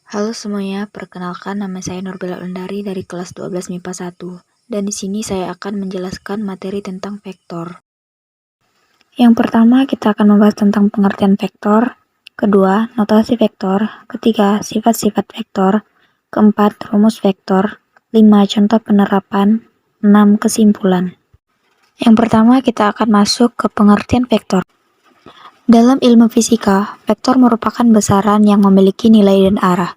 Halo semuanya, perkenalkan nama saya Nurbella Lendari dari kelas 12 MIPA 1, dan di sini saya akan menjelaskan materi tentang vektor. Yang pertama, kita akan membahas tentang pengertian vektor, kedua, notasi vektor, ketiga, sifat-sifat vektor, keempat, rumus vektor, 5, contoh penerapan, 6, kesimpulan. Yang pertama, kita akan masuk ke pengertian vektor. Dalam ilmu fisika, vektor merupakan besaran yang memiliki nilai dan arah.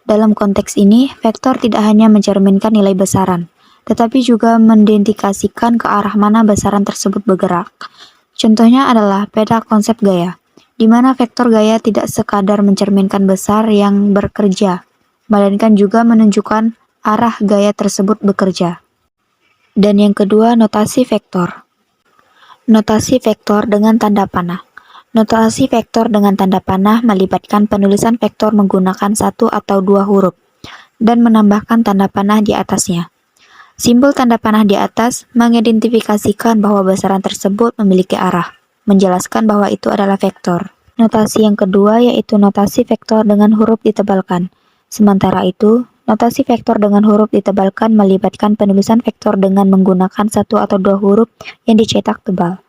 Dalam konteks ini, vektor tidak hanya mencerminkan nilai besaran, tetapi juga mengindikasikan ke arah mana besaran tersebut bergerak. Contohnya adalah pada konsep gaya, di mana vektor gaya tidak sekadar mencerminkan besar yang bekerja, melainkan juga menunjukkan arah gaya tersebut bekerja. Dan yang kedua, notasi vektor. Notasi vektor dengan tanda panah. Notasi vektor dengan tanda panah melibatkan penulisan vektor menggunakan satu atau dua huruf dan menambahkan tanda panah di atasnya. Simbol tanda panah di atas mengidentifikasikan bahwa besaran tersebut memiliki arah, menjelaskan bahwa itu adalah vektor. Notasi yang kedua yaitu notasi vektor dengan huruf ditebalkan. Sementara itu, notasi vektor dengan huruf ditebalkan melibatkan penulisan vektor dengan menggunakan satu atau dua huruf yang dicetak tebal.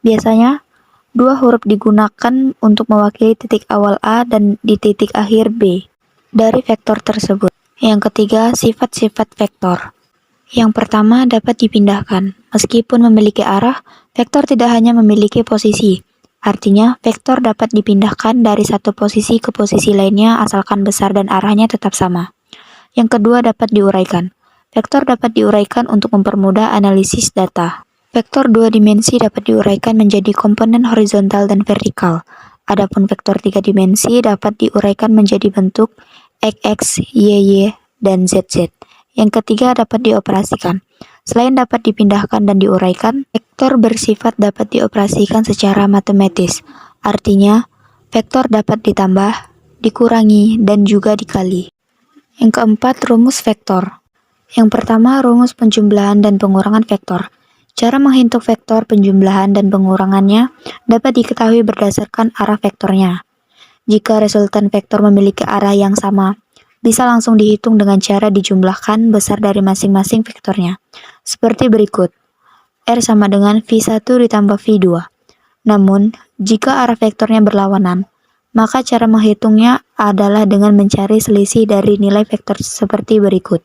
Biasanya, dua huruf digunakan untuk mewakili titik awal A dan di titik akhir B dari vektor tersebut. Yang ketiga, sifat-sifat vektor. Yang pertama, dapat dipindahkan. Meskipun memiliki arah, vektor tidak hanya memiliki posisi. Artinya, vektor dapat dipindahkan dari satu posisi ke posisi lainnya asalkan besar dan arahnya tetap sama. Yang kedua, dapat diuraikan. Vektor dapat diuraikan untuk mempermudah analisis data. Vektor dua dimensi dapat diuraikan menjadi komponen horizontal dan vertikal. Adapun vektor tiga dimensi dapat diuraikan menjadi bentuk x, y, dan zz. Yang ketiga dapat dioperasikan. Selain dapat dipindahkan dan diuraikan, vektor bersifat dapat dioperasikan secara matematis. Artinya, vektor dapat ditambah, dikurangi, dan juga dikali. Yang keempat, rumus vektor. Yang pertama, rumus penjumlahan dan pengurangan vektor. Cara menghitung vektor penjumlahan dan pengurangannya dapat diketahui berdasarkan arah vektornya. Jika resultan vektor memiliki arah yang sama, bisa langsung dihitung dengan cara dijumlahkan besar dari masing-masing vektornya. Seperti berikut, R sama dengan V1 ditambah V2. Namun, jika arah vektornya berlawanan, maka cara menghitungnya adalah dengan mencari selisih dari nilai vektor seperti berikut.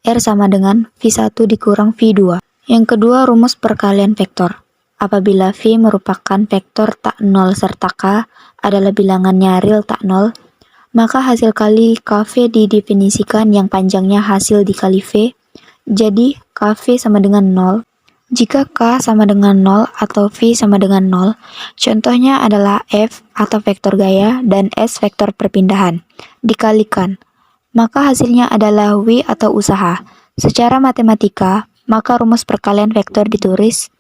R sama dengan V1 dikurang V2. Yang kedua, rumus perkalian vektor. Apabila V merupakan vektor tak nol serta K adalah bilangannya real tak nol, maka hasil kali KV didefinisikan yang panjangnya hasil dikali V, jadi KV sama dengan 0. Jika K sama dengan 0 atau V sama dengan 0, contohnya adalah F atau vektor gaya dan S vektor perpindahan, dikalikan, maka hasilnya adalah W atau usaha. Secara matematika, maka rumus perkalian vektor ditulis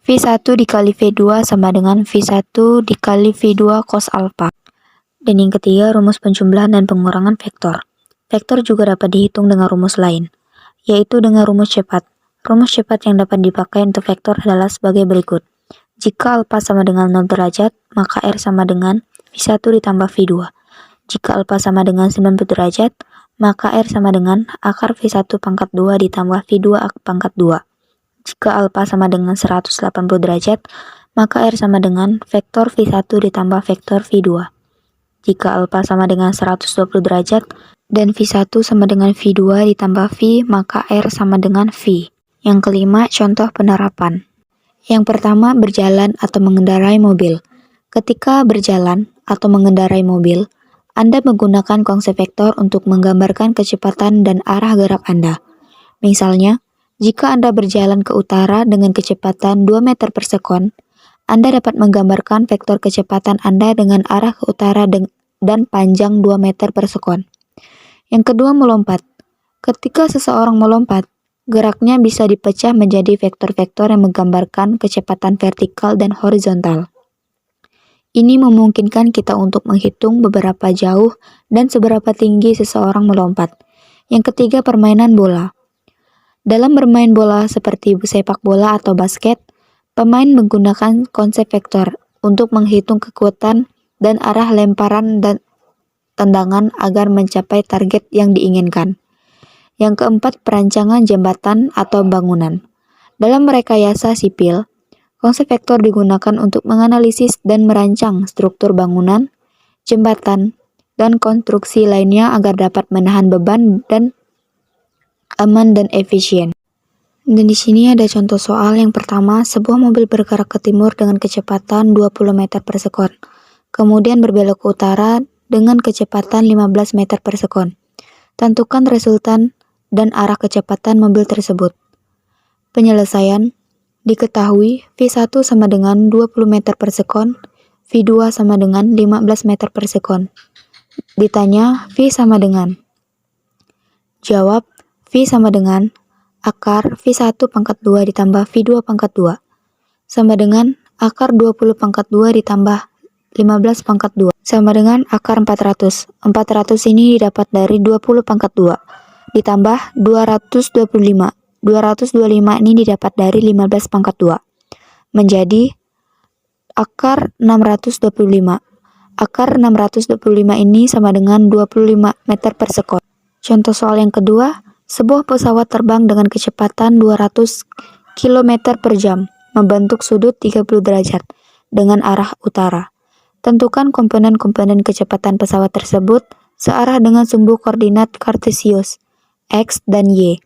V1 dikali V2 sama dengan V1 dikali V2 cos alpha. Dan yang ketiga, rumus penjumlahan dan pengurangan vektor. Vektor juga dapat dihitung dengan rumus lain, yaitu dengan rumus cepat. Rumus cepat yang dapat dipakai untuk vektor adalah sebagai berikut. Jika alpha sama dengan 0 derajat, maka R sama dengan V1 ditambah V2. Jika alpha sama dengan 90 derajat, maka R sama dengan akar V1 pangkat 2 ditambah V2 pangkat 2. Jika alpha sama dengan 180 derajat, maka R sama dengan vektor V1 ditambah vektor V2. Jika alpha sama dengan 120 derajat, dan V1 sama dengan V2 ditambah V, maka R sama dengan V. Yang kelima, contoh penerapan. Yang pertama, berjalan atau mengendarai mobil. Ketika berjalan atau mengendarai mobil, Anda menggunakan konsep vektor untuk menggambarkan kecepatan dan arah gerak Anda. Misalnya, jika Anda berjalan ke utara dengan kecepatan 2 meter per sekon, Anda dapat menggambarkan vektor kecepatan Anda dengan arah ke utara dan panjang 2 meter per sekon. Yang kedua, melompat. Ketika seseorang melompat, geraknya bisa dipecah menjadi vektor-vektor yang menggambarkan kecepatan vertikal dan horizontal. Ini memungkinkan kita untuk menghitung beberapa jauh dan seberapa tinggi seseorang melompat. Yang ketiga, permainan bola. Dalam bermain bola seperti sepak bola atau basket, pemain menggunakan konsep vektor untuk menghitung kekuatan dan arah lemparan tendangan agar mencapai target yang diinginkan. Yang keempat, perancangan jembatan atau bangunan. Dalam rekayasa sipil, konsep vektor digunakan untuk menganalisis dan merancang struktur bangunan, jembatan, dan konstruksi lainnya agar dapat menahan beban dan aman dan efisien. Dan di sini ada contoh soal yang pertama, sebuah mobil bergerak ke timur dengan kecepatan 20 meter per sekon, kemudian berbelok ke utara dengan kecepatan 15 meter per sekon. Tentukan resultan dan arah kecepatan mobil tersebut. Penyelesaian, diketahui V1 sama dengan 20 meter per sekon, V2 sama dengan 15 meter per sekon. Ditanya, V sama dengan? Jawab, V sama dengan akar V1 pangkat 2 ditambah V2 pangkat 2 sama dengan akar 20 pangkat 2 ditambah 15 pangkat 2 sama dengan akar 400. 400 ini didapat dari 20 pangkat 2 ditambah 225. 225 ini didapat dari 15 pangkat 2 menjadi akar 625. Akar 625 ini sama dengan 25 meter per sekon. Contoh soal yang kedua, sebuah pesawat terbang dengan kecepatan 200 km per jam, membentuk sudut 30 derajat dengan arah utara. Tentukan komponen-komponen kecepatan pesawat tersebut searah dengan sumbu koordinat Kartesius, X dan Y.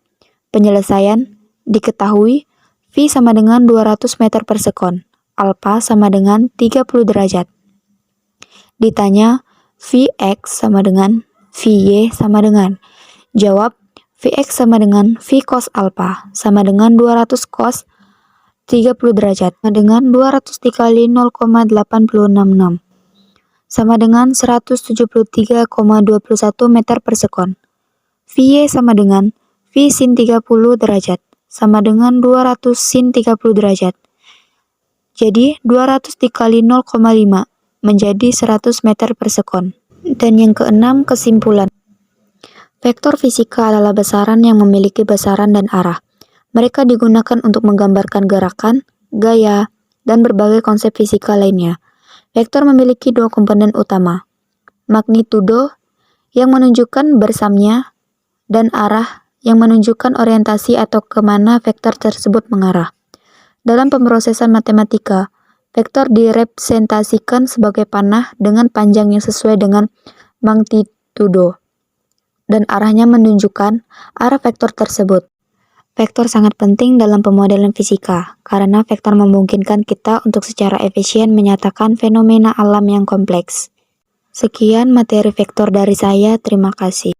Penyelesaian, diketahui V sama dengan 200 meter per sekon, alpha sama dengan 30 derajat. Ditanya, Vx sama dengan Vy sama dengan? Jawab, Vx sama dengan V cos alpha sama dengan 200 cos 30 derajat sama dengan 200 dikali 0,866 sama dengan 173,21 meter per sekon. Vy sama dengan V sin 30 derajat sama dengan 200 sin 30 derajat. Jadi 200 dikali 0,5 menjadi 100 meter per sekon. Dan yang keenam, kesimpulan. Vektor fisika adalah besaran yang memiliki besaran dan arah. Mereka digunakan untuk menggambarkan gerakan, gaya, dan berbagai konsep fisika lainnya. Vektor memiliki dua komponen utama, magnitudo yang menunjukkan bersamnya dan arah yang menunjukkan orientasi atau kemana vektor tersebut mengarah. Dalam pemrosesan matematika, vektor direpresentasikan sebagai panah dengan panjang yang sesuai dengan magnitudo, dan arahnya menunjukkan arah vektor tersebut. Vektor sangat penting dalam pemodelan fisika, karena vektor memungkinkan kita untuk secara efisien menyatakan fenomena alam yang kompleks. Sekian materi vektor dari saya, terima kasih.